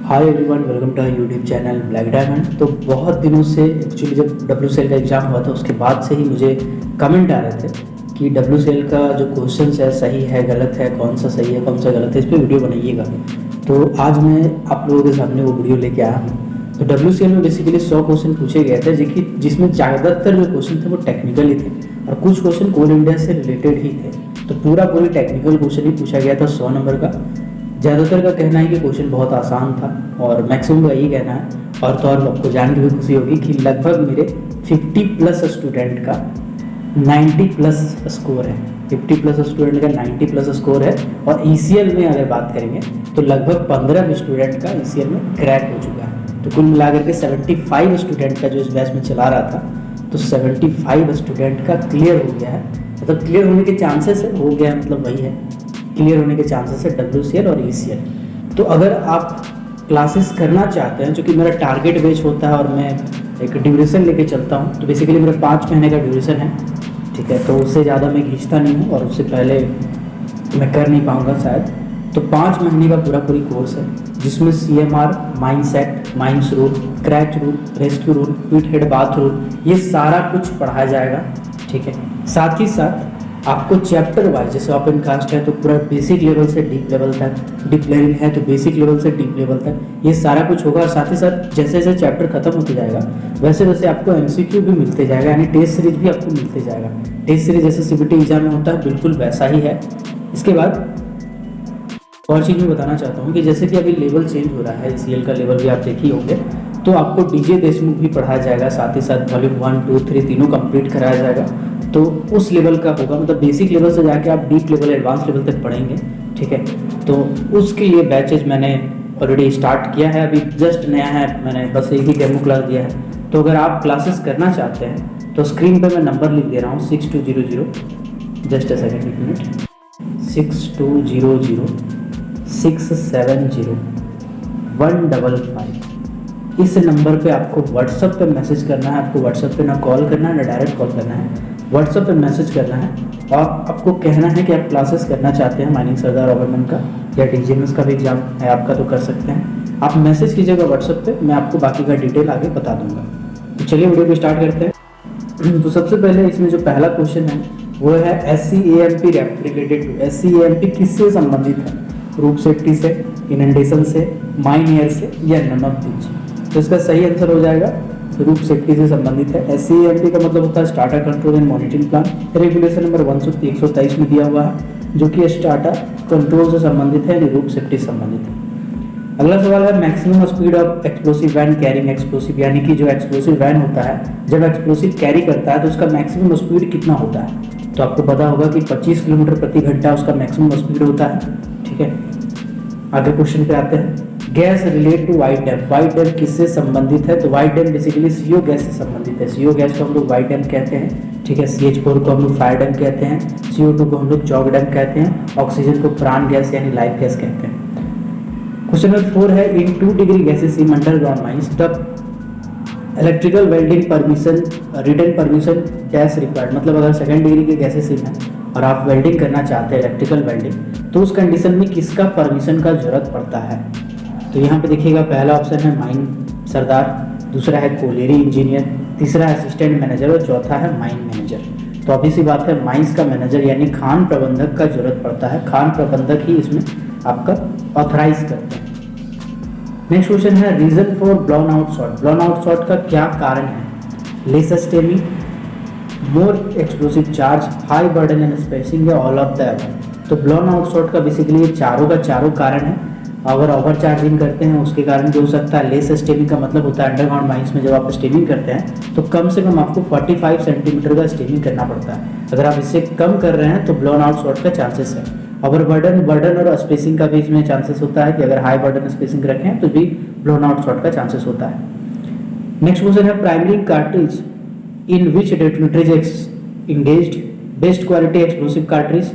Hi everyone, welcome to YouTube channel black diamond. तो बहुत दिनों से एक्चुअली जब WCL का एग्ज़ाम हुआ था उसके बाद से ही मुझे कमेंट आ रहे थे कि WCL का जो क्वेश्चन है सही है गलत है, कौन सा सही है कौन सा गलत है, इस पर वीडियो बनाइएगा। तो आज मैं आप लोगों के सामने वो वीडियो लेके आया हूँ। तो WCL में बेसिकली 100 क्वेश्चन पूछे गए थे जिसमें ज़्यादातर जो क्वेश्चन थे वो टेक्निकल ही थे और कुछ क्वेश्चन कोल इंडिया से रिलेटेड ही थे। तो पूरी टेक्निकल क्वेश्चन ही पूछा गया था 100 नंबर का। ज़्यादातर का कहना है कि क्वेश्चन बहुत आसान था और मैक्सिमम का यही कहना है। और तो और आपको जान के भी खुशी होगी कि लगभग मेरे 50+ स्टूडेंट का 90+ स्कोर है। 50+ स्टूडेंट का 90+ स्कोर है। और ECL में अगर बात करेंगे तो लगभग 15 स्टूडेंट का ECL में क्रैक हो चुका है। तो कुल मिलाकर के 75 स्टूडेंट का जो इस बैच में चला रहा था, तो 75 स्टूडेंट का क्लियर हो गया है। मतलब क्लियर होने के चांसेस है, हो गया मतलब वही है, क्लियर होने के चांसेस है WCL और ECL। तो अगर आप क्लासेस करना चाहते हैं, क्योंकि मेरा टारगेट बेच होता है और मैं एक ड्यूरेशन लेके चलता हूँ, तो बेसिकली मेरा 5 महीने का ड्यूरेशन है, ठीक है। तो उससे ज़्यादा मैं खींचता नहीं हूँ और उससे पहले मैं कर नहीं पाऊँगा शायद। तो 5 महीने का पूरी कोर्स है जिसमें CMR, mindset, minds rule, क्रैच rule, rescue rule, पीट हेड बाथ रूल, ये सारा कुछ पढ़ाया जाएगा, ठीक है। साथ ही साथ आपको चैप्टर वाइज, जैसे ओपन कास्ट है तो पूरा बेसिक लेवल से डीप लेवल तक, डीप लर्निंग है तो बेसिक लेवल से डीप लेवल तक, ये सारा कुछ होगा। और साथ ही साथ जैसे जैसे चैप्टर खत्म होते जाएगा वैसे वैसे आपको MCQ भी मिलते जाएगा, यानी टेस्ट सीरीज भी आपको मिलते जाएगा। टेस्ट सीरीज जैसे CBT एग्जाम में होता है बिल्कुल वैसा ही है। इसके बाद और चीज़ मैं बताना चाहता हूँ कि जैसे कि अभी लेवल चेंज हो रहा है, ECL का लेवल भी आप देख ही होंगे, तो आपको DJ देशमुख भी पढ़ाया जाएगा। साथ ही साथ वॉल्यूम 1, 2, 3 तीनों कंप्लीट कराया जाएगा। तो उस लेवल का होगा, मतलब बेसिक लेवल से जाके आप डीप लेवल, एडवांस लेवल तक पढ़ेंगे, ठीक है। तो उसके लिए बैचेज मैंने ऑलरेडी स्टार्ट किया है, अभी जस्ट नया है, मैंने बस एक ही डेमो क्लास दिया है। तो अगर आप क्लासेस करना चाहते हैं तो स्क्रीन पे मैं नंबर लिख दे रहा हूँ 6200, जस्ट अ सेकेंड, एक मिनट, 6200 670 155। इस नंबर पे आपको व्हाट्सएप पे मैसेज करना है। आपको व्हाट्सएप पे ना कॉल करना है ना डायरेक्ट कॉल करना है, व्हाट्सएप पे मैसेज करना है और आपको कहना है कि आप क्लासेस करना चाहते हैं माइनिंग सरदार ओवरमैन का या DGMS का भी एग्जाम है आपका, तो कर सकते हैं। आप मैसेज कीजिएगा व्हाट्सएप पे, मैं आपको बाकी का डिटेल आगे बता दूंगा। तो चलिए वीडियो को स्टार्ट करते हैं। तो सबसे पहले इसमें जो पहला क्वेश्चन है वो है SCAMP रेप्लिकेटेड टू। SCAMP किससे संबंधित है? रूट सेफ्टी से, इनंडेशन से, माइन एयर से या नन ऑफ दीज? तो इसका सही आंसर हो जाएगा रूट सेफ्टी से संबंधित है। SCAMP का मतलब होता है starter control and monitoring plan. Regulation number 123 में दिया हुआ है जो कि स्टार्टर कंट्रोल से संबंधित है, रूट सेफ्टी से संबंधित है। अगला सवाल है maximum speed of explosive van carrying explosive, यानी कि जो एक्सप्लोसिव वैन होता है जब एक्सप्लोसिव कैरी करता है तो उसका मैक्सिमम स्पीड कितना होता है? तो आपको पता होगा कि 25 किलोमीटर प्रति घंटा उसका मैक्सिमम स्पीड होता है, ठीक है। आगे क्वेश्चन पे आते हैं। Gas relate to white damp. White damp किससे संबंधित है? तो white damp basically CO gas से संबंधित है। CO गैस को हम लोग वाइट डैम कहते हैं, ठीक है। CH4 को हम लोग फायर डैम कहते हैं, CO2 को हम लोग चॉक डैम कहते हैं, ऑक्सीजन को प्राण गैस यानी लाइफ गैस कहते हैं। क्वेश्चन नंबर 4 है in 2 degree gases underground mines the electrical welding permission written permission dash required. मतलब अगर 2nd डिग्री के गैसेस हैं और आप वेल्डिंग करना चाहते हैं, इलेक्ट्रिकल वेल्डिंग, तो उस कंडीशन में किसका परमिशन का जरूरत पड़ता है? तो यहाँ पे देखिएगा पहला ऑप्शन है माइन सरदार, दूसरा है कोलेरी इंजीनियर, तीसरा है असिस्टेंट मैनेजर और चौथा है माइन मैनेजर। तो अभी सी बात है माइंस का मैनेजर यानी खान प्रबंधक का जरूरत पड़ता है। खान प्रबंधक ही इसमें आपका ऑथराइज करते हैं। नेक्स्ट क्वेश्चन है reason for blown out shot. Blown out shot का क्या कारण है? Less stemming, more explosive charge, high burden and spacing या ऑल ऑफ द अबव। तो ब्लोन आउट शॉट का बेसिकली ये चारों का चारों कारण है। अगर ओवर चार्जिंग करते हैं उसके कारण भी हो सकता है। लेस स्टेमिंग का मतलब होता है अंडरग्राउंड माइंस में जब आप स्टेमिंग करते हैं तो कम से कम आपको 45 सेंटीमीटर का स्टेमिंग करना पड़ता है। अगर आप इससे कम कर रहे हैं तो ब्लोन आउट शॉट का चांसेस है। ओवर बर्डन और स्पेसिंग का भी इसमें चांसेस होता है कि अगर हाई बर्डन स्पेसिंग रखें तो भी ब्लोन आउट शॉट का चांसेस होता है। नेक्स्ट क्वेश्चन है primary cartridge in which detonator is engaged, best quality explosive cartridge,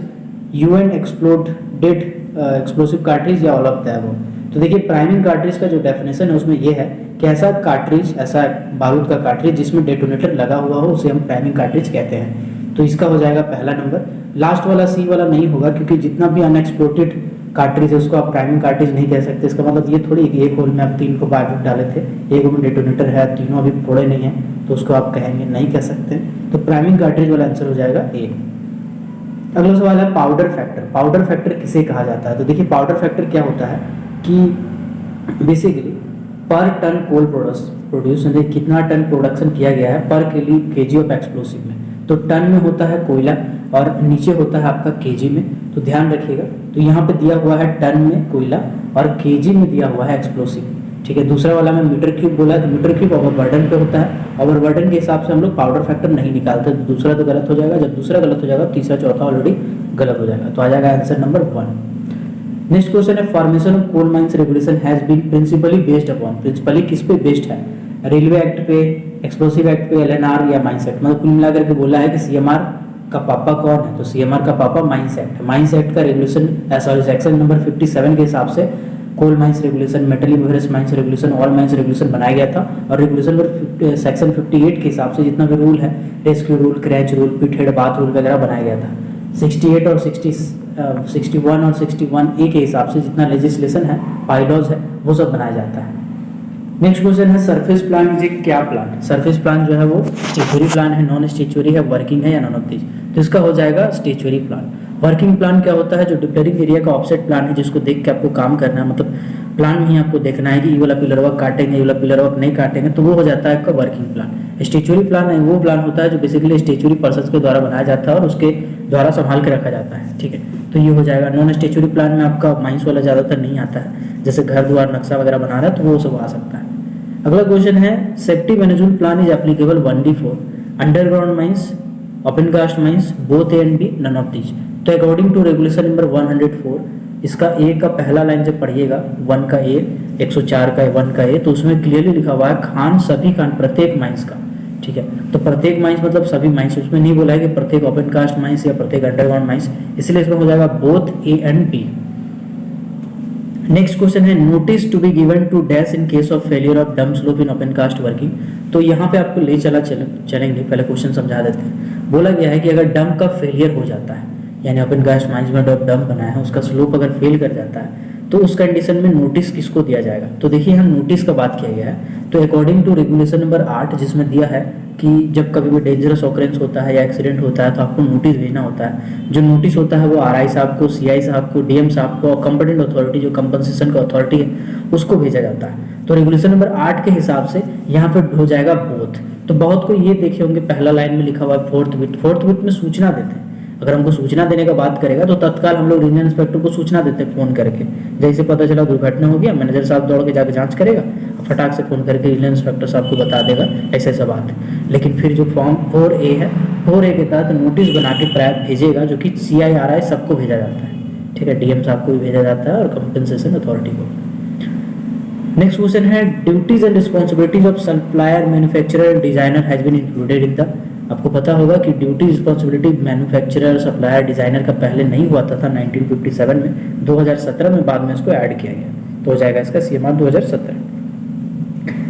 UN exploded explosive cartridge या ऑल ऑफ द अबव। तो देखिए प्राइमिंग कार्ट्रिज का जो डेफिनेशन है उसमें यह है कि ऐसा कार्ट्रिज, ऐसा बारूद का कार्ट्रिज जिसमें डेटोनेटर लगा हुआ हो उसे हम प्राइमिंग कार्ट्रिज कहते हैं। तो इसका हो जाएगा पहला नंबर। लास्ट वाला C वाला नहीं होगा क्योंकि जितना भी अनएक्सप्लोडेड कार्ट्रिज है उसको आप प्राइमिंग कार्ट्रिज नहीं कह सकते। इसका मतलब ये थोड़ी कि एक होल में आप 3 को बारूद डाले थे, एक में डेटोनेटर है, तीनों अभी फोड़े नहीं हैं, तो उसको आप कहेंगे नहीं कह सकते। तो प्राइमिंग कार्ट्रिज वाला आंसर हो जाएगा ए। अगला सवाल है पाउडर फैक्टर। पाउडर फैक्टर किसे कहा जाता है? तो देखिए पाउडर फैक्टर क्या होता है कि बेसिकली पर टन कोल प्रोड्यूस यानी कितना टन प्रोडक्शन किया गया है पर केजी ऑफ एक्सप्लोसिव में। तो टन में होता है कोयला और नीचे होता है आपका केजी में, तो ध्यान रखिएगा। तो यहाँ पे दिया हुआ है टन में कोयला और केजी में दिया हुआ है एक्सप्लोसिव, ठीक है। दूसरा वाला में मीटर क्यूब बोला है, तो मीटर क्यूब ओवरबर्डन पे होता है, ओवरबर्डन के हिसाब से हम लोग पाउडर फैक्टर नहीं निकालते, तो दूसरा तो गलत हो जाएगा। जब दूसरा गलत हो जाएगा तीसरा चौथा ऑलरेडी गलत हो जाएगा, तो आ जाएगा आंसर नंबर 1। नेक्स्ट क्वेश्चन है formation of coal mines regulation has been principally based upon. Principally किस पे बेस्ड है? रेलवे एक्ट पे, एक्सप्लोसिव एक्ट पे, एलएनआर या माइंस एक्ट। मतलब कुल मिलाकर के बोला है कि सीएमआर का पापा कौन है? तो सीएमआर का पापा माइंस एक्ट है। माइंस एक्ट का रेगुलेशन सेक्शन नंबर 57 के हिसाब से coal mines regulation, metalliferous mines regulation, oil mines regulation बनाया गया था। और रेगुलेशन नंबर सेक्शन 58 के हिसाब से जितना भी रूल है, रेस्क्यू रूल, क्रैच रूल, पिट हेड बाथ रूल वगैरह बनाया गया था। 68 और 61 और 61A के हिसाब से जितना लेजिस्लेशन है, बाईलॉज है, वो सब बनाया जाता है। नेक्स्ट क्वेश्चन है सरफेस प्लान इज ए क्या प्लान? सरफेस प्लान जो है वो स्टेचुरी प्लान है, नॉन स्टेचुरी है, वर्किंग है या नॉन ऑफ दिस? तो इसका हो जाएगा स्टेचुरी प्लान। वर्किंग प्लान क्या होता है? जो डिप्लरिंग एरिया का ऑफसेट प्लान है, जिसको देख के आपको काम करना है, मतलब प्लान में ही आपको देखना है कि ये वाला पिलर वर्क काटेंगे, ये वाला पिलर वर्क नहीं काटेंगे, तो वो हो जाता है आपका वर्किंग प्लान। स्टेचुरी प्लान है वो प्लान होता है जो बेसिकली स्टेचुरी पर्सन के द्वारा बनाया जाता है और उसके द्वारा संभाल के रखा जाता है, ठीक है। तो ये हो जाएगा। नॉन स्टेचुरी प्लान में आपका माइंस वाला ज़्यादातर नहीं आता है, जैसे घर द्वार नक्शा वगैरह बना रहा है तो वो सब आ सकता है। अगला क्वेश्चन है safety management plan is applicable 1D for underground mines, open cast mines, both A and B, none of these. तो अकॉर्डिंग टू रेगुलेशन नंबर 104 इसका ए का पहला लाइन जब पढ़िएगा 1 का ए, 104 का 1 का ए, तो उसमें क्लियरली लिखा हुआ है खान सभी खान प्रत्येक माइंस का, ठीक है। तो प्रत्येक माइंस मतलब सभी माइंस, उसमें नहीं बोला है कि प्रत्येक ओपन कास्ट माइंस या प्रत्येक अंडरग्राउंड माइंस, इसलिए इसमें हो जाएगा both A and B. Next question है notice to be given to dash in case of failure of dump slope in open cast working. तो यहाँ पे आपको ले चलेंगे, पहले क्वेश्चन समझा देते हैं। बोला गया है कि अगर डम का फेलियर हो जाता है, यानी ओपन कास्ट माइंस में डम बनाया है उसका स्लोप अगर फेल कर जाता है, तो उस कंडीशन में नोटिस किसको दिया जाएगा? तो देखिए यहाँ नोटिस का बात किया गया है। तो अकॉर्डिंग टू रेगुलेशन नंबर 8 जिसमें दिया है कि जब कभी भी डेंजरस ऑकरेंस होता है या एक्सीडेंट होता है तो आपको नोटिस भेजना होता है। जो नोटिस होता है वो आरआई साहब को, सीआई साहब को, डीएम साहब को और कंपटेंट अथॉरिटी जो कंपनसेशन का अथॉरिटी है उसको भेजा जाता है। तो रेगुलेशन नंबर 8 के हिसाब से यहाँ पर हो जाएगा बोथ। तो बहुत को ये देखे होंगे पहला लाइन में लिखा हुआ है फोर्थ बिट में सूचना देते हैं। अगर हमको सूचना देने का बात करेगा तो तत्काल हम लोग रीजनल इंस्पेक्टर को सूचना देते हैं फोन करके। जैसे पता चला दुर्घटना हो गया, मैनेजर साहब दौड़ के जाकर जांच करेगा, फटाक से फोन करके रीजनल इंस्पेक्टर साहब को बता देगा, ऐसे ऐसा बात है। लेकिन फिर जो फॉर्म 4A है, 4A के तहत नोटिस बना के भेजेगा, जो कि CIRI सबको भेजा जाता है, ठीक है। डीएम साहब को भी भेजा जाता है और कंपनसेशन अथॉरिटी को। नेक्स्ट क्वेश्चन है duties and responsibilities of supplier, manufacturer, designer has been included in the. आपको पता होगा कि duty responsibility manufacturer, supplier, designer का पहले नहीं हुआ था 1957 में, 2017 में बाद में इसको ऐड किया गया, तो हो जाएगा इसका CMR 2017।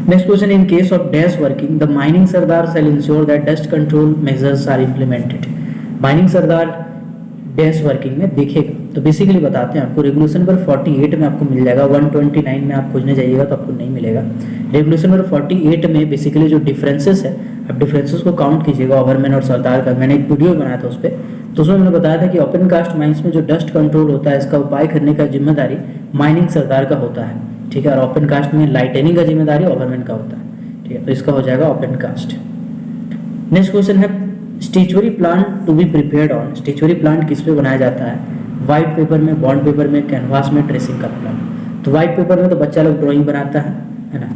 Next question in case of dash working the mining sardar shall ensure that dust control measures are implemented. Mining sardar dash working में देखेगा, तो बेसिकली बताते हैं आपको। रेगुलेशन नंबर 48 में आपको मिल जाएगा, 129 में आप खोजने जाइएगा तो आपको नहीं मिलेगा। रेगुलेशन नंबर 48 में बेसिकली जो डिफरेंसेस है, आप डिफरेंसेस को काउंट कीजिएगा ओवरमैन और सरदार का। मैंने एक वीडियो बनाया था उस पर, तो उसमें मैंने बताया था कि ओपन कास्ट माइंस में जो डस्ट कंट्रोल होता है इसका उपाय करने का जिम्मेदारी माइनिंग सरदार का होता है, ठीक है। और ओपन कास्ट में लाइटनिंग का जिम्मेदारी ओवरमैन का होता है, ठीक है। तो इसका हो जाएगा ओपन कास्ट। नेक्स्ट क्वेश्चन है statutory plan to be prepared on. Statutory plan किस पे बनाया जाता है? व्हाइट पेपर में, बॉन्ड पेपर में, कैनवास में, ट्रेसिंग का प्लान। तो व्हाइट पेपर में तो बच्चा लोग ड्राइंग बनाता है ना।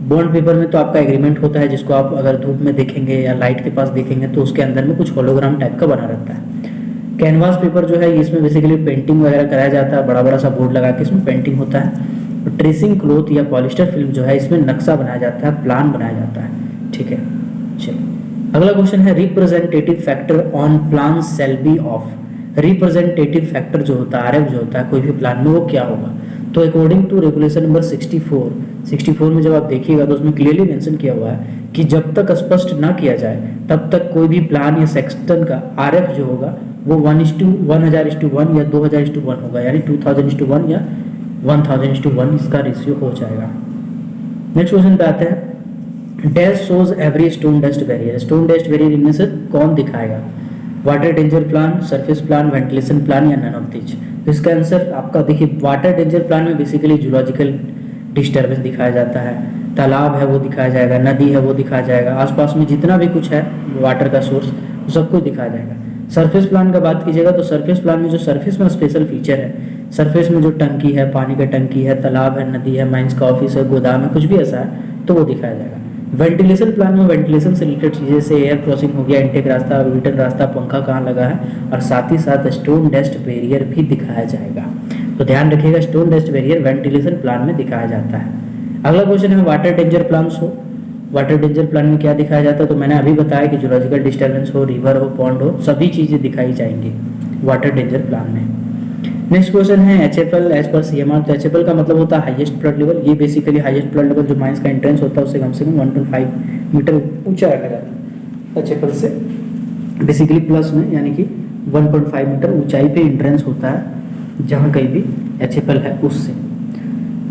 बॉन्ड पेपर में तो आपका एग्रीमेंट होता है, जिसको आप अगर धूप में देखेंगे या लाइट के पास देखेंगे तो उसके अंदर में कुछ होलोग्राम टाइप का बना रहता है। कैनवास पेपर जो है इसमें बेसिकली पेंटिंग वगैरह कराया जाता है, बड़ा बड़ा सा बोर्ड लगा के इसमें पेंटिंग होता है। ट्रेसिंग क्लोथ या पॉलिस्टर फिल्म जो है इसमें नक्शा बनाया जाता है, प्लान बनाया जाता है, ठीक है। चलिए अगला क्वेश्चन है representative factor on plan shall be of. Representative factor जो होता है, RF जो होता है कोई भी प्लान में, वो क्या होगा? तो अकॉर्डिंग टू रेगुलेशन नंबर 64 में जब आप देखिएगा तो उसमें क्लियरली मेंशन किया हुआ है कि जब तक स्पष्ट ना किया जाए तब तक कोई भी प्लान या सेक्शन का आरएफ जो होगा वो 1:1000:1 या 2000:1 होगा, यानी 2000:1 या 1000:1 इसका रेशियो हो जाएगा। नेक्स्ट क्वेश्चन पे आते हैं। Dash shows every stone dust barrier. Stone dust barrier इनमें से कौन दिखाएगा? Water danger plan, surface plan, ventilation plan या नन ऑफ दीज। तो इसका आंसर आपका देखिए, वाटर डेंजर प्लान में बेसिकली जूलॉजिकल डिस्टर्बेंस दिखाया जाता है, तालाब है वो दिखाया जाएगा, नदी है वो दिखाया जाएगा, आसपास में जितना भी कुछ है वाटर का सोर्स वो सब कुछ दिखाया जाएगा। सरफेस प्लान का बात कीजिएगा तो सरफेस प्लान में जो सरफेस में स्पेशल फीचर है, सरफेस में जो टंकी है, पानी का टंकी है, तालाब है, नदी है, माइंस का ऑफिस है, गोदाम है, कुछ भी ऐसा है तो वो दिखाया जाएगा। वेंटिलेशन प्लान में वेंटिलेशन से रिलेटेड चीज़ें से एयर क्रॉसिंग हो गया, इंटेक रास्ता, रिटर्न रास्ता, पंखा कहाँ लगा है, और साथ ही साथ स्टोन डस्ट बैरियर भी दिखाया जाएगा। तो ध्यान रखिएगा, stone dust barrier ventilation plan में दिखाया जाता है। अगला क्वेश्चन है वाटर डेंजर प्लान हो। वाटर डेंजर प्लान में क्या दिखाया जाता है? तो मैंने अभी बताया कि जूलॉजिकल डिस्टर्बेंस हो, रिवर हो, पॉन्ड हो, सभी चीज़ें दिखाई जाएंगी वाटर डेंजर प्लान में। नेक्स्ट क्वेश्चन है HFL एज पर CMR। तो HFL का मतलब होता है हाईएस्ट फ्लड लेवल। ये बेसिकली हाईएस्ट फ्लड लेवल जो माइंस का एंट्रेंस होता है उससे कम 1.5 मीटर ऊंचा रखा जाता है। HFL से बेसिकली प्लस में यानी कि 1.5 मीटर ऊंचाई पे एंट्रेंस होता है जहाँ कहीं भी HFL है उससे।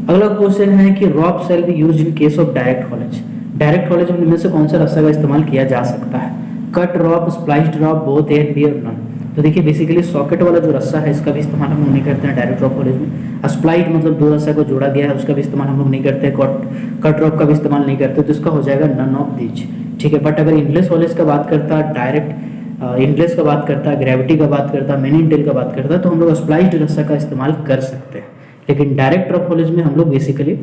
अगला क्वेश्चन है कि rope shall be used in case of direct haulage. Direct haulage में से कौन सा रास्ता का इस्तेमाल किया जा सकता है? Cut rope, spliced rope, both A and B और नन। तो देखिए बेसिकली सॉकेट वाला जो रस्सा है इसका भी इस्तेमाल हम लोग नहीं करते हैं डायरेक्ट रॉप हॉलेज में। स्प्लाइट मतलब दो रस्सा को जोड़ा गया है उसका भी इस्तेमाल हम लोग नहीं करते। कट रॉप का भी इस्तेमाल नहीं करते, तो इसका हो जाएगा नन ऑफ दीज। ठीक है, बट अगर इंडलेस हॉलेज का बात करता है, डायरेक्ट इंडलेस का बात करता है, ग्रेविटी का बात करता है, मेन इंटेल का बात करता है, तो हम लोग स्प्लाइस्ड रस्सा का इस्तेमाल कर सकते हैं। लेकिन डायरेक्ट रॉप हॉलेज में हम लोग बेसिकली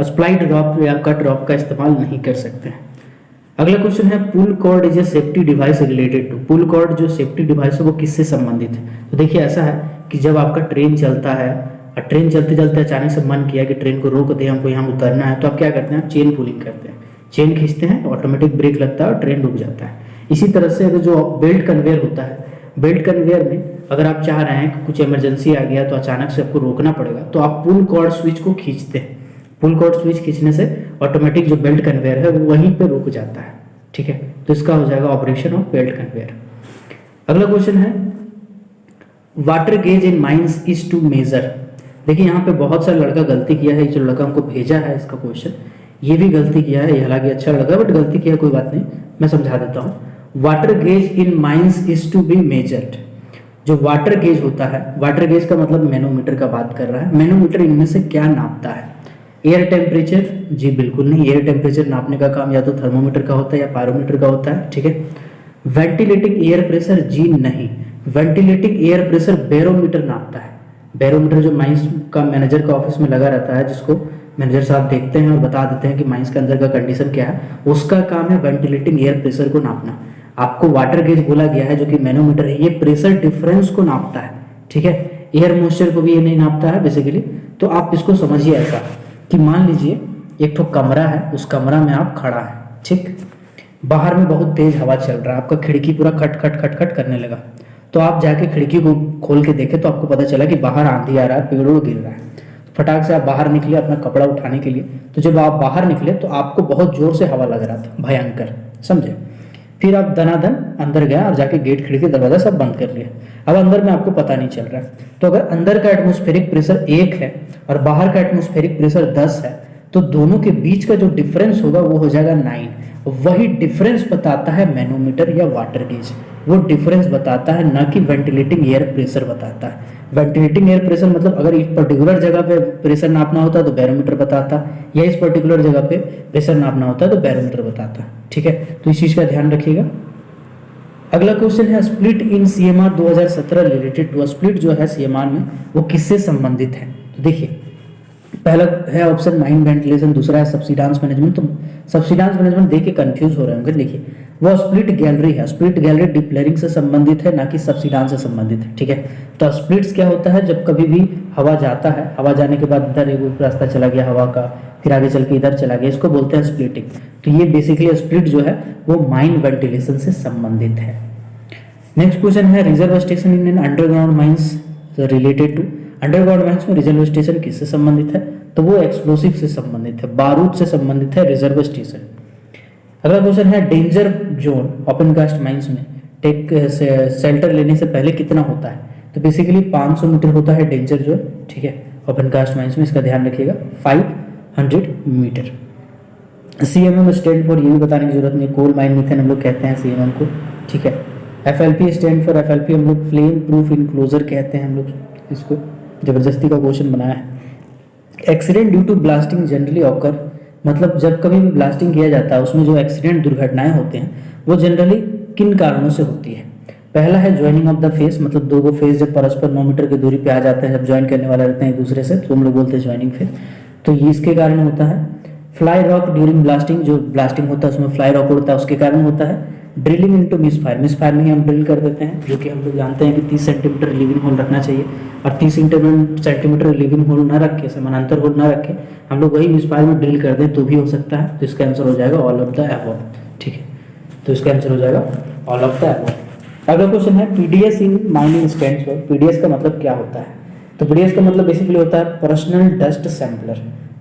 स्प्लाइट रॉप या कट रॉप का इस्तेमाल नहीं कर सकते हैं। अगला क्वेश्चन है pull cord is a safety device related to. Pull cord जो सेफ्टी डिवाइस है वो किससे संबंधित है? तो देखिए ऐसा है कि जब आपका ट्रेन चलता है और ट्रेन चलते चलते अचानक से मन किया कि ट्रेन को रोक दें, हमको यहाँ उतरना है, तो आप क्या करते हैं? चेन पुलिंग करते हैं, चेन खींचते हैं, ऑटोमेटिक ब्रेक लगता है और ट्रेन रुक जाता है। इसी तरह से अगर जो बेल्ट कन्वेयर होता है, बेल्ट कन्वेयर में अगर आप चाह रहे हैं कि कुछ इमरजेंसी आ गया तो अचानक से आपको रोकना पड़ेगा, तो आप पुल कॉर्ड स्विच को खींचते हैं। पुल कॉर्ड स्विच खींचने से ऑटोमेटिक जो बेल्ट कन्वेयर है वो वहीं पे रुक जाता है। ठीक है, तो इसका हो जाएगा ऑपरेशन ऑफ बेल्ट कन्वेयर। अगला क्वेश्चन है water gauge in mines is to measure. देखिए यहाँ पे बहुत सारा लड़का गलती किया है, जो लड़का हमको भेजा है इसका क्वेश्चन ये भी गलती किया है, हालांकि अच्छा लड़का बट गलती किया, कोई बात नहीं, मैं समझा देता हूँ। Water gauge in mines is to be measured. जो वाटर गेज होता है, वाटर गेज का मतलब मैनोमीटर का बात कर रहा है। मैनोमीटर इनमें से क्या नापता है? Air temperature? जी बिल्कुल नहीं, एयर टेम्परेचर नापने का काम या तो थर्मोमीटर का होता है या पायरोमीटर का होता है। ठीक है। Ventilating air pressure? जी नहीं, वेंटिलेटिंग एयर प्रेशर बैरोमीटर नापता है। बैरोमीटर जो माइंस का मैनेजर का ऑफिस में लगा रहता है, जिसको मैनेजर साहब देखते हैं और बता देते हैं कि माइंस के अंदर का कंडीशन क्या है, उसका काम है वेंटिलेटिंग एयर प्रेशर को नापना। आपको वाटर गेज बोला गया है जो कि मैनोमीटर है, ये प्रेशर डिफरेंस को नापता है। ठीक है, एयर मॉइस्चर को भी ये नहीं नापता है बेसिकली। तो आप इसको समझिए ऐसा कि मान लीजिए एक तो कमरा है, उस कमरा में आप खड़ा है, ठीक, बाहर में बहुत तेज हवा चल रहा है, आपका खिड़की पूरा खट खट खट खट करने लगा, तो आप जाके खिड़की को खोल के देखे तो आपको पता चला कि बाहर आंधी आ रहा है, पेड़ों गिर रहा है। तो फटाक से आप बाहर निकले अपना कपड़ा उठाने के लिए, तो जब आप बाहर निकले तो आपको बहुत जोर से हवा लग रहा था, भयंकर, समझे। फिर आप दनादन अंदर गया और जाके गेट खिड़की दरवाजा सब बंद कर लिया। अब अंदर में आपको पता नहीं चल रहा है। तो अगर अंदर का एटमॉस्फेरिक प्रेशर 1 है और बाहर का एटमॉस्फेरिक प्रेशर 10 है, तो दोनों के बीच का जो डिफरेंस होगा वो हो जाएगा 9। वही डिफरेंस बताता है मैनोमीटर या वाटर गेज, वो डिफरेंस बताता है, ना कि वेंटिलेटिंग एयर प्रेशर बताता है। वेंटिलेटिंग एयर प्रेशर मतलब अगर एक पर्टिकुलर जगह पे प्रेशर नापना होता तो बैरोमीटर बताता, या इस पर्टिकुलर जगह पे प्रेशर नापना होता तो बैरोमीटर बताता। ठीक है, तो इस चीज का ध्यान रखिएगा। अगला क्वेश्चन है split in CMR 2017 related to. Split जो है CMR में वो किससे संबंधित है? तो देखिए पहला है ऑप्शन माइन वेंटिलेशन, दूसरा है सब्सिडांस मैनेजमेंट। तो सब्सिडांस मैनेजमेंट देख के कंफ्यूज हो रहे होंगे। देखिए वो स्प्लिट गैलरी है, स्प्लिट गैलरी डिप्लेरिंग से संबंधित है, ना कि सब्सिडांस से संबंधित है। ठीक है, तो स्प्लिट्स क्या होता है? जब कभी भी हवा जाता है, हवा जाने के बाद इधर एक रास्ता चला गया हवा का, फिर आगे चल के इधर चला गया, इसको बोलते हैं स्प्लिटिंग। तो ये बेसिकली स्प्लिट जो है वो माइन वेंटिलेशन से संबंधित है। नेक्स्ट क्वेश्चन है reserve station in underground mines related to. Underground mines में रिजर्व स्टेशन किससे संबंधित है? तो वो एक्सप्लोसिव से संबंधित है, बारूद से संबंधित है रिजर्व स्टेशन। अगला क्वेश्चन है danger zone open cast mines में टेक शेल्टर लेने से पहले कितना होता है? तो बेसिकली 500 मीटर होता है डेंजर जोन, ठीक है, ओपन कास्ट माइंस में, इसका ध्यान रखिएगा 500 मीटर। CMM स्टैंड फॉर, ये भी बताने की जरूरत नहीं, कोल माइन मीथेन हम लोग कहते हैं CMM को, ठीक है। FLP स्टैंड फॉर, FLP हम लोग फ्लेम प्रूफ इनक्लोजर कहते हैं हम लोग इसको, जबरदस्ती का क्वेश्चन बनाया है। Accident due to blasting generally occur, मतलब जब कभी भी ब्लास्टिंग किया जाता है उसमें जो एक्सीडेंट दुर्घटनाएं होते हैं वो जनरली किन कारणों से होती है? पहला है ज्वाइनिंग ऑफ द फेस, मतलब दो फेस जब परस्पर 9 मीटर की दूरी पे आ जाते हैं, जब ज्वाइन करने वाले रहते हैं एक दूसरे से, तो हम लोग बोलते हैं ज्वाइनिंग फेस, तो ये इसके कारण होता है। फ्लाई रॉक ड्यूरिंग ब्लास्टिंग, जो ब्लास्टिंग होता है उसमें फ्लाई रॉक उड़ता है, उसके कारण होता है। ड्रिलिंग इनटू मिसफायर, मिसफायर में ही हम ड्रिल कर देते हैं, जो कि हम लोग जानते हैं कि 30 सेंटीमीटर रिलीविंग होल रखना चाहिए, और 30 सेंटीमीटर रिलीविंग होल ना रख के, समानांतर होल ना रख के हम लोग वही मिसफायर में ड्रिल कर दें तो भी हो सकता है। तो इसका आंसर हो जाएगा ऑल ऑफ द अबव, ठीक है, तो इसका आंसर हो जाएगा ऑल ऑफ द अबव। अगला क्वेश्चन है PDS in mining stands for, PDS का मतलब क्या होता है? तो PDS का मतलब बेसिकली होता है personal dust sampler,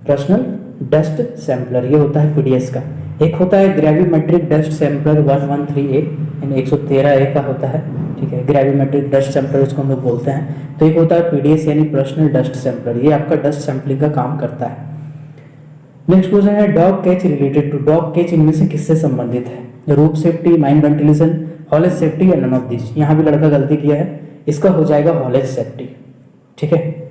personal dust sampler, ये होता है PDS का। एक होता है ग्रेविमेट्रिक डस्ट सैंपलर 113A, यानी 113A का होता है, ठीक है, ग्रेविमेट्रिक डस्ट सैंपलर इसको हम लोग बोलते हैं। तो एक होता है PDS यानी पर्सनल डस्ट सैंपलर, ये आपका डस्ट सैंपलिंग का काम करता है। नेक्स्ट क्वेश्चन है dog catch related to, dog catch इनमें से किससे संबंधित है? Roof safety, mine ventilation, haulage safety या नन ऑफ दिस? यहाँ भी लड़का गलती किया है, इसका हो जाएगा हॉलेज सेफ्टी, ठीक है,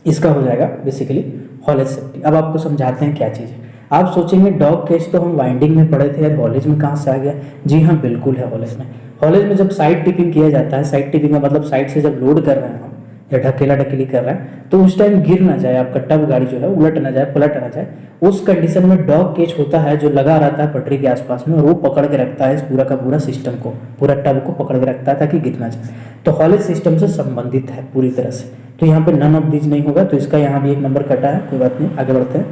इसका हो जाएगा बेसिकली हॉलेज सेफ्टी। अब आपको समझाते हैं क्या चीज़ है। आप सोचेंगे डॉग कैच तो हम वाइंडिंग में पढ़े थे यार, हॉलेज में कहाँ से आ गया? जी हाँ, बिल्कुल है हॉलेज में। हॉलेज में जब साइड टिपिंग किया जाता है, साइड टिपिंग का मतलब साइड से जब लोड कर रहे हैं हम या ढकेला ढकेली कर रहे हैं, तो उस टाइम गिर ना जाए आपका टब, गाड़ी जो है उलट ना जाए, पलट ना जाए, उस कंडीशन में डॉग केज होता है जो लगा रहता है पटरी के आसपास में, और वो पकड़ के रखता है इस पूरा का पूरा सिस्टम को, पूरा टब को पकड़ के रखता है ताकि गिर ना जाए। तो हॉलेज सिस्टम से संबंधित है पूरी तरह से। तो यहाँ पे नन ऑफ दिस नहीं होगा, तो इसका यहाँ भी एक नंबर कटा है, कोई बात नहीं, आगे बढ़ते हैं।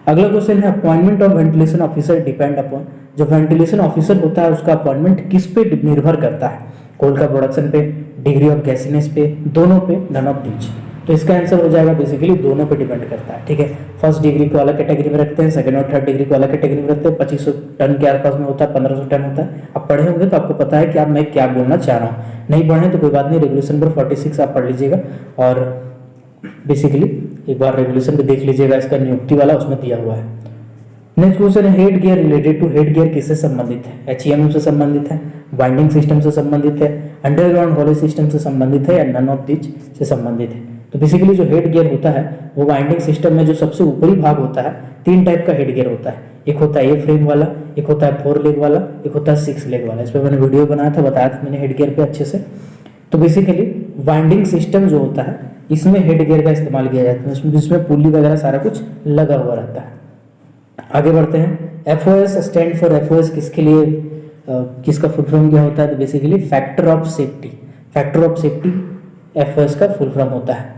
अगला क्वेश्चन है appointment of ventilation officer depend upon, जो वेंटिलेशन ऑफिसर होता है उसका अपॉइंटमेंट किस पे निर्भर करता है? कोल का प्रोडक्शन पे, डिग्री ऑफ गैसीनेस पे, दोनों पे, नन ऑफ दीज? तो इसका आंसर हो जाएगा बेसिकली दोनों पे डिपेंड करता है, ठीक है। फर्स्ट डिग्री को अलग कैटेगरी में रखते हैं, सेकंड और थर्ड डिग्री को अलग कैटेगरी में रखते हैं। 2500 टन के आसपास में होता है, 1500 टन होता है। आप पढ़े होंगे तो आपको पता है कि आप मैं क्या बोलना चाह रहा हूँ, नहीं पढ़े तो कोई बात नहीं, रेगुलेशन नंबर 46 आप पढ़ लीजिएगा, और बेसिकली एक बार रेगुलेशन पे देख लीजिएगा, इसका नियुक्ति वाला उसमें दिया हुआ है। नेक्स्ट क्वेश्चन है head gear related to, head gear किससे संबंधित है? HEMM से संबंधित है, वाइंडिंग सिस्टम से संबंधित है, अंडरग्राउंड हॉलेज सिस्टम से संबंधित है, या नन ऑफ दिस से संबंधित है? तो बेसिकली जो हेड गियर होता है वो वाइंडिंग सिस्टम में जो सबसे ऊपरी भाग होता है, 3 टाइप का हेड गियर होता है। एक होता है A फ्रेम वाला, एक होता है 4 लेग वाला, एक होता है 6 लेग वाला। इस पर मैंने वीडियो बनाया था, बताया था मैंने हेड गियर पे अच्छे से। तो बेसिकली वाइंडिंग सिस्टम जो होता है इसमें हेड गियर का इस्तेमाल किया जाता है, जिसमें पुली वगैरह सारा कुछ लगा हुआ रहता है। आगे बढ़ते हैं। FOS स्टैंड फॉर, FOS किसके लिए, किसका फुल फॉर्म क्या होता है? तो basically factor of safety, factor of safety FOS का फुल फॉर्म होता है।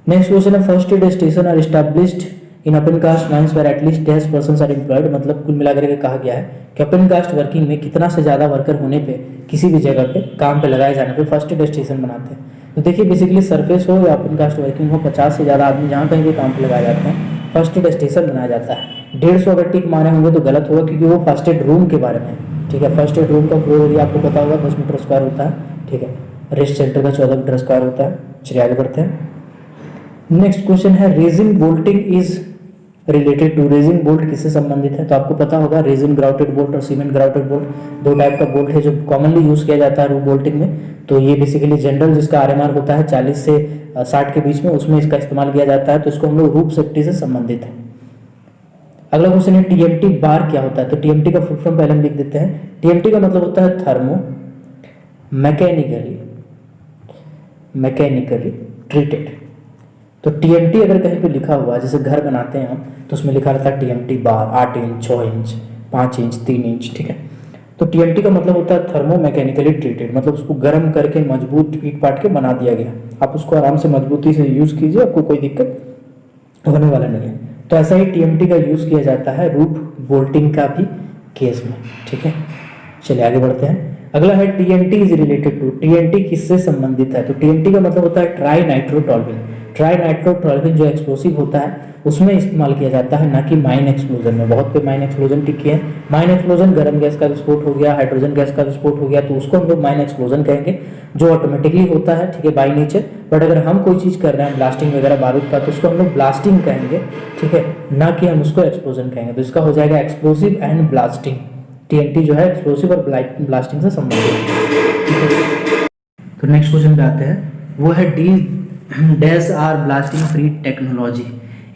नेक्स्ट क्वेश्चन है first aid station are established in open cast mines where at least 10 persons are employed, मतलब कुल मिलाकर के कहा गया है कि ओपन कास्ट वर्किंग में कितना से ज़्यादा वर्कर होने पे, किसी भी जगह पे काम पे लगाए जाने पे फर्स्ट एड स्टेशन बनाते हैं। तो देखिए बेसिकली सरफेस हो या ओपन कास्ट वर्किंग हो, 50 से ज़्यादा आदमी जहाँ कहीं भी काम पे लगाए जाते हैं फर्स्ट एड स्टेशन बनाया जाता है। 150 अगर टिक मारे होंगे तो गलत होगा, क्योंकि वो फर्स्ट एड रूम के बारे में, ठीक है। फर्स्ट एड रूम का फ्लोर एरिया आपको पता होगा 10 मीटर स्क्वायर होता है, ठीक है। रेस्ट सेंटर का 14 मीटर स्क्वायर होता है। चलिए आगे बढ़ते हैं। नेक्स्ट क्वेश्चन है resin bolting is related to, resin bolt किससे संबंधित है? तो आपको पता होगा रेजिन ग्राउटेड बोल्ट और सीमेंट ग्राउटेड बोल्ट, 2 टाइप का बोल्ट है जो कॉमनली यूज किया जाता है रूफ बोल्टिंग में। तो ये बेसिकली जनरल जिसका RMR होता है 40 से 60 के बीच में, उसमें इसका इस्तेमाल किया जाता है। तो इसको हम लोग रूफ सेफ्टी से संबंधित है। अगला क्वेश्चन है TMT बार क्या होता है? तो TMT का फुल फॉर्म पहले हम लिख देते हैं। TMT का मतलब होता है थर्मो मैकेनिकली ट्रीटेड। तो TMT अगर कहीं पे लिखा हुआ है, जैसे घर बनाते हैं हम, तो उसमें लिखा रहता है TMT बार 8 इंच, 6 इंच, 5 इंच, 3 इंच, ठीक है। तो TMT का मतलब होता है थर्मो मैकेनिकली ट्रीटेड, मतलब उसको गर्म करके मजबूत पीट पाट के बना दिया गया। आप उसको आराम से मजबूती से यूज़ कीजिए, आपको कोई दिक्कत होने वाला नहीं है। तो ऐसा ही TMT का यूज़ किया जाता है रूफ बोल्टिंग का भी केस में, ठीक है। चलिए आगे बढ़ते हैं। अगला है TNT is related to, TNT किससे संबंधित है? तो TNT का मतलब होता है ट्राई नाइट्रो टॉल्विन। ट्राई नाइट्रोटोलुएन जो एक्सप्लोसिव होता है उसमें इस्तेमाल किया जाता है, ना कि माइन एक्सप्लोजन में। बहुत पे माइन एक्सप्लोजन टिके हैं। माइन एक्सप्लोजन गर्म गैस का विस्फोट हो गया, हाइड्रोजन गैस का विस्फोट हो गया, तो उसको हम लोग माइन एक्सप्लोजन कहेंगे, जो ऑटोमेटिकली होता है, ठीक है, बाई नेचर। बट अगर हम कोई चीज़ कर रहे हैं ब्लास्टिंग वगैरह बारूद का, तो उसको हम लोग ब्लास्टिंग कहेंगे, ठीक है, ना कि हम उसको एक्सप्लोजन कहेंगे। तो इसका हो जाएगा एक्सप्लोसिव एंड ब्लास्टिंग। TNT जो है एक्सप्लोसिव और ब्लास्टिंग से संबंधित है। तो नेक्स्ट क्वेश्चन पे आते हैं, वो है D dash R blasting free technology.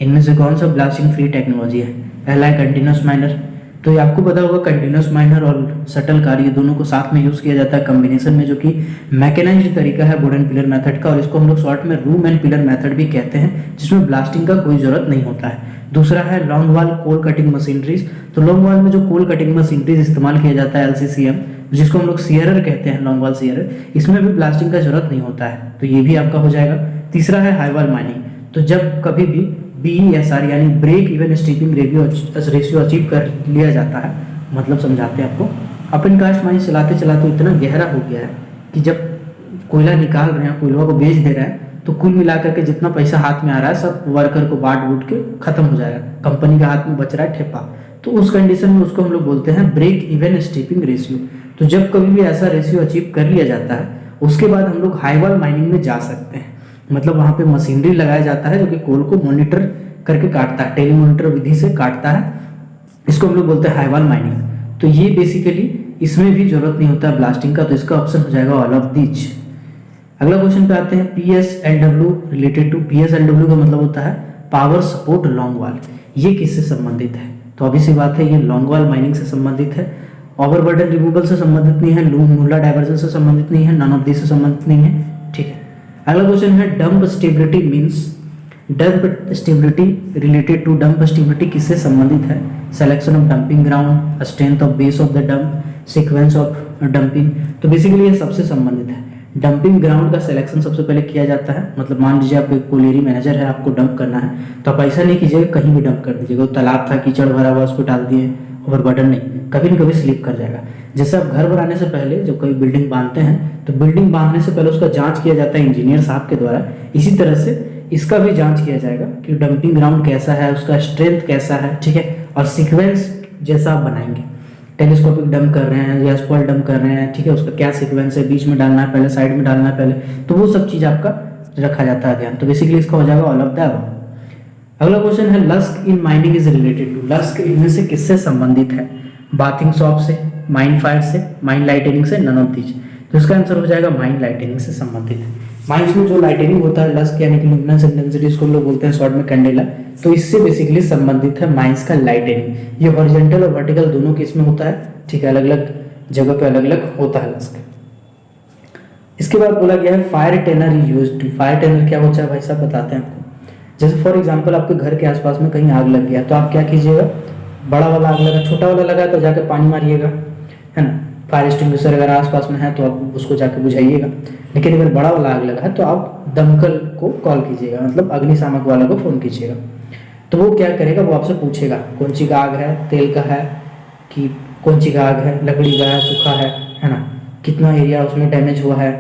इनमें से कौन सा ब्लास्टिंग फ्री टेक्नोलॉजी है? पहला है कंटिन्यूस माइनर। तो ये आपको पता होगा कंटिन्यूस माइनर और शटल कार, ये दोनों को साथ में यूज़ किया जाता है कॉम्बिनेशन में, जो कि मैकेनाइज्ड तरीका है वुडन पिलर मेथड का, और इसको हम लोग शॉर्ट में रूम एंड पिलर मेथड भी कहते हैं, जिसमें ब्लास्टिंग का कोई जरूरत नहीं होता है। दूसरा है लॉन्ग वॉल कोल कटिंग मशीनरीज। तो लॉन्ग वॉल में जो कोल कटिंग मशीनरीज इस्तेमाल किया जाता है LCCM, जिसको हम लोग सीयरर कहते हैं, लॉन्ग वॉल सीयरर, इसमें भी ब्लास्टिंग का जरूरत नहीं होता है, तो ये भी आपका हो जाएगा। तीसरा है हाई वॉल माइनिंग। तो जब कभी भी BESR यानी break even stripping ratio achieve कर लिया जाता है, मतलब समझाते हैं आपको, ओपन कास्ट माइन चलाते चलाते इतना गहरा हो गया है कि जब कोयला निकाल रहे हैं, कोयला को बेच दे रहे हैं, तो कुल मिलाकर के जितना पैसा हाथ में आ रहा है सब वर्कर को बांट बूट के खत्म हो जाएगा, कंपनी के हाथ में बच रहा है ठेपा। तो उस कंडीशन में उसको हम लोग बोलते हैं ब्रेक इवन स्ट्रिपिंग रेशियो। तो जब कभी भी ऐसा रेशियो अचीव कर लिया जाता है, उसके बाद हम लोग हाई वॉल माइनिंग में जा सकते हैं। मतलब वहाँ पे मशीनरी लगाया जाता है जो कि कोल को मॉनिटर करके काटता है, टेलीमॉनिटर विधि से काटता है, इसको हम लोग बोलते हैं हाई वॉल माइनिंग। तो ये बेसिकली इसमें भी जरूरत नहीं होता है ब्लास्टिंग का, तो इसका ऑप्शन हो जाएगा ऑल ऑफ दीज। अगला क्वेश्चन पे आते हैं, PSLW रिलेटेड टू। PSLW का मतलब होता है पावर सपोर्ट लॉन्ग वॉल। ये किससे संबंधित है? तो अभी सी बात है, ये लॉन्ग वॉल माइनिंग से संबंधित है, ओवरबर्डन रिमूवल से संबंधित नहीं है, नूला डाइवर्जन से संबंधित नहीं है, नन ऑफ दिस से संबंधित नहीं है, ठीक है। अगला क्वेश्चन है dump stability means. Dump stability related to dump stability किससे संबंधित है? Selection of dumping ground, strength of base of the dump, sequence of dumping. तो बेसिकली ये सबसे संबंधित है। डंपिंग ग्राउंड का सिलेक्शन सबसे पहले किया जाता है, मतलब मान लीजिए आप एक कोलेरी मैनेजर है, आपको डंप करना है, तो आप ऐसा नहीं कीजिएगा कहीं भी डंप कर दीजिएगा। तालाब था, कीचड़ भरा हुआ, उसको डाल दिए, ओवरबर्डन नहीं, कभी न कभी स्लिप कर जाएगा। जैसे आप घर बनाने से पहले जब कोई बिल्डिंग बांधते हैं, तो बिल्डिंग बांधने से पहले उसका जांच किया जाता है इंजीनियर साहब के द्वारा। इसी तरह से इसका भी जांच किया जाएगा कि डंपिंग ग्राउंड कैसा है, उसका स्ट्रेंथ कैसा है, ठीक है, और सीक्वेंस जैसा आप बनाएंगे, टेलीस्कोपिक डंप कर रहे हैं या स्पॉल डंप कर रहे हैं, ठीक है, उसका क्या सीक्वेंस है, बीच में डालना है पहले, साइड में डालना है पहले, तो वो सब चीज़ आपका रखा जाता है ध्यान। तो बेसिकली इसका हो जाएगा ऑल ऑफ द अबव। अगला क्वेश्चन है लस्क in mining is related to. लस्क इनमें से किससे संबंधित है? बाथिंग शॉप से, माइन फायर से, माइन लाइटनिंग से, नन ऑफ दीज। तो इसका आंसर हो जाएगा माइन लाइटनिंग से संबंधित है। माइंस में जो लाइटनिंग होता है, लस्क यानी कि लुमिनस इंटेंसिटी, इसको हम लोग बोलते हैं शॉर्ट में कैंडेला, तो इससे बेसिकली संबंधित है माइंस का लाइटनिंग। ये हॉरिजॉन्टल और वर्टिकल दोनों केस में होता है, ठीक है, अलग अलग जगह पे अलग अलग होता है लस्क। इसके बाद बोला गया है fire tender used to. Fire tender क्या होता है भाई साहब, बताते हैं आपको। जैसे फॉर एग्जांपल आपके घर के आसपास में कहीं आग लग गया, तो आप क्या कीजिएगा, बड़ा वाला आग लगा, छोटा वाला लगा तो जाके पानी मारिएगा, है ना। फायर एक्सटिंग्विशर अगर आसपास में है तो आप उसको जाके बुझाइएगा। लेकिन अगर बड़ा वाला आग लगा है तो आप दमकल को कॉल कीजिएगा, मतलब अग्निशामक वाला को फ़ोन कीजिएगा। तो वो क्या करेगा, वो आपसे पूछेगा कौन सी का आग है, तेल का है कि कौन सी का आग है, लकड़ी का है, सूखा है ना, कितना एरिया उसमें डैमेज हुआ है,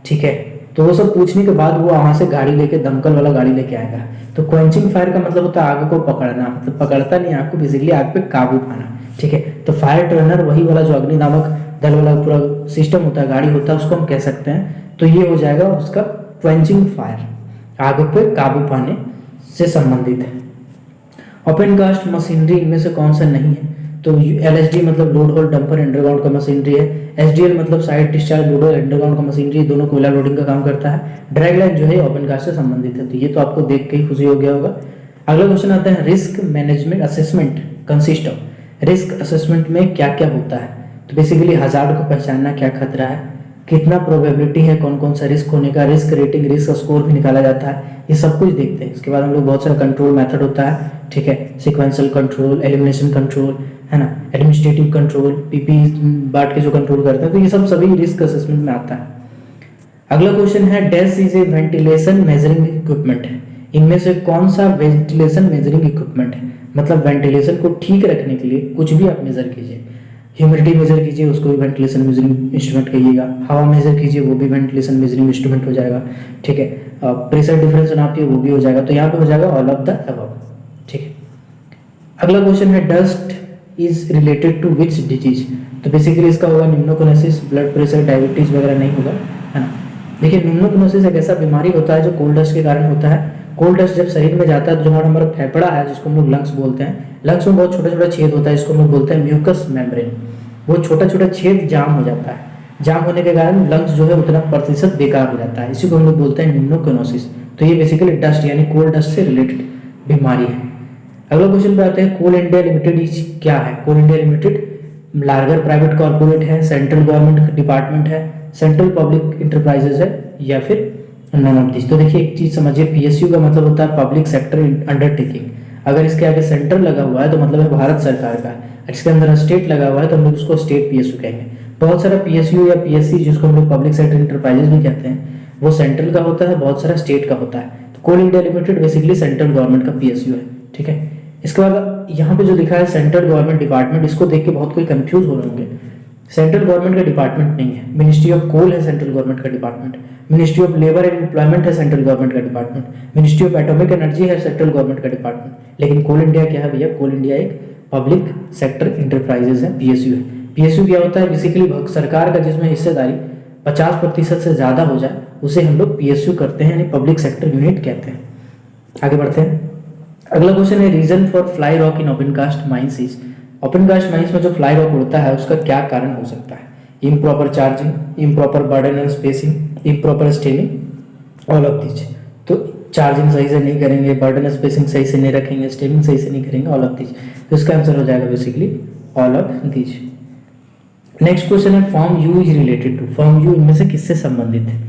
ठीक है। तो वो सब पूछने के बाद वो वहाँ से गाड़ी लेके, दमकल वाला गाड़ी लेके आएगा। तो क्वेंचिंग फायर का मतलब होता है आग को पकड़ना, मतलब पकड़ता नहीं आपको, बेसिकली आग पे काबू पाना, ठीक है। तो फायर ट्रेनर वही वाला जो अग्निशामक दल वाला पूरा सिस्टम होता है, गाड़ी होता है, उसको हम कह सकते हैं। तो ये हो जाएगा उसका क्वेंचिंग फायर, आग पे काबू पाने से संबंधित है। ओपन कास्ट मशीनरी इनमें से कौन सा नहीं है? तो LHD मतलब लोड होल डंपर अंडरग्राउंड का मशीनरी है। SDL मतलब साइड डिस्चार्ज लोडर अंडरग्राउंड का मशीनरी, दोनों कोयला लोडिंग का काम करता है। ड्रैग लाइन जो है ओपन कास्ट से संबंधित है। तो ये तो आपको देख के ही खुशी हो गया होगा। अगला क्वेश्चन आता है risk management assessment consist of. Risk assessment में क्या क्या होता है? तो बेसिकली हजार्ड को पहचानना, क्या खतरा है, कितना प्रोबेबिलिटी है कौन कौन सा रिस्क होने का, रिस्क रेटिंग, रिस्क स्कोर भी निकाला जाता है, ये सब कुछ देखते हैं। इसके बाद हम लोग बहुत सारा कंट्रोल मेथड होता है, ठीक है, सिक्वेंशियल कंट्रोल, एलिमिनेशन कंट्रोल, है ना, एडमिनिस्ट्रेटिव कंट्रोल, PP बांट के जो कंट्रोल करते हैं, तो ये सब सभी रिस्क असेसमेंट में आता है। अगला क्वेश्चन है dash is a ventilation measuring equipment है। इनमें से कौन सा वेंटिलेशन मेजरिंग इक्विपमेंट है? मतलब वेंटिलेशन को ठीक रखने के लिए कुछ भी आप मेजर कीजिए, ह्यूमिडिटी मेजर कीजिए, उसको भी वेंटिलेशन मेजरिंग इंस्ट्रूमेंट कहिएगा, हवा मेजर कीजिए, वो भी वेंटिलेशन मेजरिंग इंस्ट्रूमेंट हो जाएगा, ठीक है। प्रेशर डिफरेंस नापिए वो भी हो जाएगा। तो यहाँ पे हो जाएगा ऑल ऑफ द अबव। ठीक है, अगला क्वेश्चन है dust is related to which disease. तो बेसिकली इसका होगा निम्नोकोनेसिस, ब्लड प्रेशर, डायबिटीज वगैरह नहीं होगा, है ना। देखिए निम्नोकोनेसिस एक ऐसा बीमारी होता है जो कोल्ड डस्ट के कारण होता है। कोल्ड डस्ट जब शरीर में जाता है तो जो हमारा फेफड़ा है जिसको हम लोग लंग्स बोलते हैं, लंग्स में बहुत छोटा छोटा छेद होता है, इसको हम लोग बोलते हैं म्यूकस मेम्ब्रेन। वो छोटा छोटा छेद जाम हो जाता है, जाम होने के कारण लंग्स जो है उतना प्रतिशत बेकार हो जाता है, इसी को हम लोग बोलते हैं निम्नोकोनोसिस। तो ये बेसिकली डस्ट यानी कोल्ड डस्ट से रिलेटेड बीमारी है। अगला क्वेश्चन पे आते हैं, कोल इंडिया लिमिटेड क्या है। Coal India Limited larger private corporate है, सेंट्रल गवर्नमेंट डिपार्टमेंट है, सेंट्रल पब्लिक इंटरप्राइजेज है, या फिर नन ऑफ दिस। तो देखिए एक चीज समझिए, पीएसयू का मतलब होता है पब्लिक सेक्टर अंडरटेकिंग। अगर इसके आगे सेंटर लगा हुआ है तो मतलब है भारत सरकार का, इसके अंदर स्टेट लगा हुआ है तो हम लोग उसको स्टेट पीएसयू कहेंगे। बहुत सारा पीएसयू या पीएससी जिसको हम लोग पब्लिक सेक्टर इंटरप्राइजेज भी कहते हैं वो सेंट्रल का होता है, बहुत सारा स्टेट का होता है। तो Coal India Limited basically central government का पीएसयू है। ठीक है, इसके बाद यहाँ पे जो लिखा है सेंट्रल गवर्नमेंट डिपार्टमेंट, इसको देख के बहुत कोई कंफ्यूज हो रहे होंगे। सेंट्रल गवर्नमेंट का डिपार्टमेंट नहीं है, मिनिस्ट्री ऑफ कोल है सेंट्रल गवर्नमेंट का department, ministry of labour and employment है सेंट्रल गवर्नमेंट का department, ministry of atomic energy है सेंट्रल गवर्नमेंट का डिपार्टमेंट। लेकिन कोल इंडिया क्या है भैया, कोल इंडिया एक पब्लिक सेक्टर इंटरप्राइजेज है, पीएसयू है। पीएसयू क्या होता है, बेसिकली सरकार का जिसमें हिस्सेदारी 50% से ज्यादा हो जाए उसे हम लोग पीएसयू करते हैं, यानी पब्लिक सेक्टर यूनिट कहते हैं। आगे बढ़ते हैं, अगला क्वेश्चन है reason for fly rock in open cast mines is. Open cast mines में जो फ्लाई रॉक उड़ता है उसका क्या कारण हो सकता है। Improper charging, improper burden and spacing, improper staining, all of these. तो चार्जिंग सही से नहीं करेंगे, बर्डन स्पेसिंग सही से नहीं रखेंगे, स्टेनिंग सही से नहीं करेंगे, ऑल ऑफ दीज। तो इसका आंसर हो जाएगा basically all of these. Next question है form U is related to. Form U इनमें से किससे संबंधित है।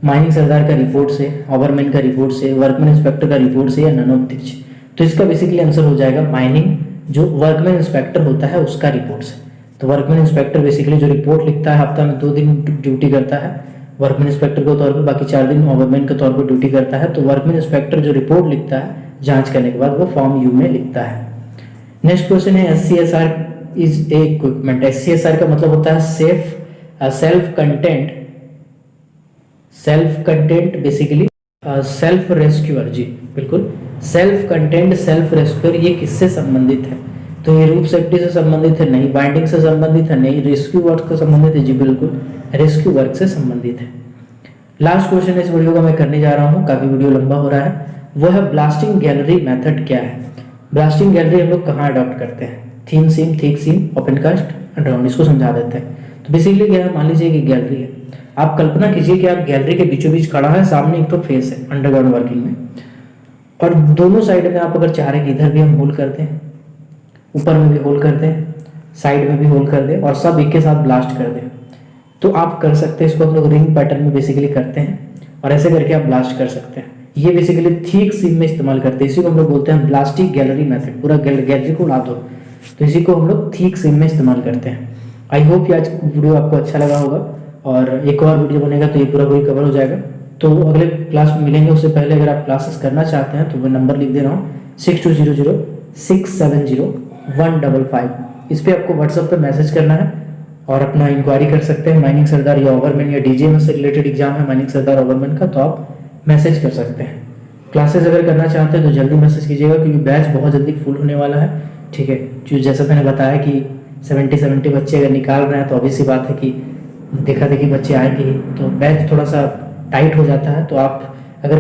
माइनिंग सरदार का रिपोर्ट से, ओवरमैन का रिपोर्ट से, वर्कमैन इंस्पेक्टर का रिपोर्ट से, या नन ऑफ दिस। तो इसका बेसिकली आंसर हो जाएगा माइनिंग जो वर्कमैन इंस्पेक्टर होता है उसका रिपोर्ट से। तो वर्कमैन इंस्पेक्टर बेसिकली जो रिपोर्ट लिखता है, हफ्ता में 2 दिन ड्यूटी करता है वर्कमैन इंस्पेक्टर के तौर पर, बाकी 4 दिन ओवरमैन के तौर पर ड्यूटी करता है। तो वर्कमैन इंस्पेक्टर जो रिपोर्ट लिखता है जांच करने के बाद वो फॉर्म यू में लिखता है। नेक्स्ट क्वेश्चन है SCSR is a equipment. SCSR का मतलब होता है self contained basically self rescuer. जी बिल्कुल, सेल्फ कंटेंट सेल्फ रेस्क्यूअर। ये किससे संबंधित है। तो ये रूप सेफ्टी से संबंधित है नहीं, बाइंडिंग से संबंधित है नहीं, रेस्क्यू वर्क से संबंधित है। जी बिल्कुल, रेस्क्यू वर्क से संबंधित है। लास्ट क्वेश्चन इस वीडियो का मैं करने जा रहा हूँ, काफी वीडियो लंबा हो रहा है, वो है ब्लास्टिंग गैलरी मेथड क्या है। ब्लास्टिंग गैलरी हम लोग कहाँ अडॉप्ट करते हैं। थिन सीम, थिक सीम, ओपन कास्ट, अंडरग्राउंड। इसको समझा देते हैं। तो बेसिकली क्या है, मान लीजिए कि गैलरी है, आप कल्पना कीजिए कि आप गैलरी के बीचों बीच खड़ा है, सामने एक तो फेस है अंडरग्राउंड वर्किंग में, और दोनों साइड में आप अगर चाह रहे हैं कि इधर भी हम होल करते हैं, ऊपर में भी होल कर दें, साइड में भी होल कर दें, और सब एक के साथ ब्लास्ट कर दें, तो आप कर सकते हैं। इसको हम लोग रिंग पैटर्न में बेसिकली करते हैं, और ऐसे करके आप ब्लास्ट कर सकते हैं। ये बेसिकली थिक सीम में इस्तेमाल करते हैं, इसी को हम लोग बोलते हैं ब्लास्टिंग गैलरी मेथड। पूरा गैलरी को उड़ा दो, तो इसी को हम लोग थिक सीम में इस्तेमाल करते हैं। आई होप ये आज वीडियो आपको अच्छा लगा होगा, और एक और वीडियो बनेगा तो ये पूरा वही कवर हो जाएगा। तो अगले क्लास में मिलेंगे, उससे पहले अगर आप क्लासेस करना चाहते हैं तो मैं नंबर लिख दे रहा हूँ 6200670155। इस पर आपको व्हाट्सएप पे मैसेज करना है और अपना इंक्वायरी कर सकते हैं। माइनिंग सरदार या ओवरमैन या डीजीएम से रिलेटेड एग्जाम है माइनिंग सरदार ओवरमैन का, तो आप मैसेज कर सकते हैं। क्लासेस अगर करना चाहते हैं तो जल्दी मैसेज कीजिएगा, क्योंकि बैच बहुत जल्दी फुल होने वाला है। ठीक है, जो जैसा मैंने बताया कि 70 बच्चे अगर निकाल रहे हैं तो obvious सी बात है कि देखा देखी बच्चे आएंगे ही, तो बैच थोड़ा सा टाइट हो जाता है। तो आप अगर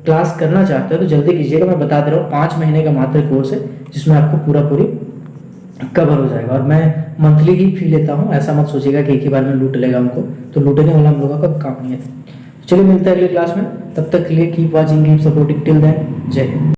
क्लास करना चाहते हो तो जल्दी कीजिएगा। मैं बता दे रहा हूँ 5 महीने का मात्र कोर्स है, जिसमें आपको पूरी कवर हो जाएगा। और मैं मंथली ही फी लेता हूँ, ऐसा मत सोचिएगा कि एक ही बार में लूट लेगा हमको, तो लूटने वाला हम लोगों का काम नहीं है। चलिए मिलते हैं अगली क्लास में, तब तक के लिए keep watching, keep supporting, till then जय हिंद।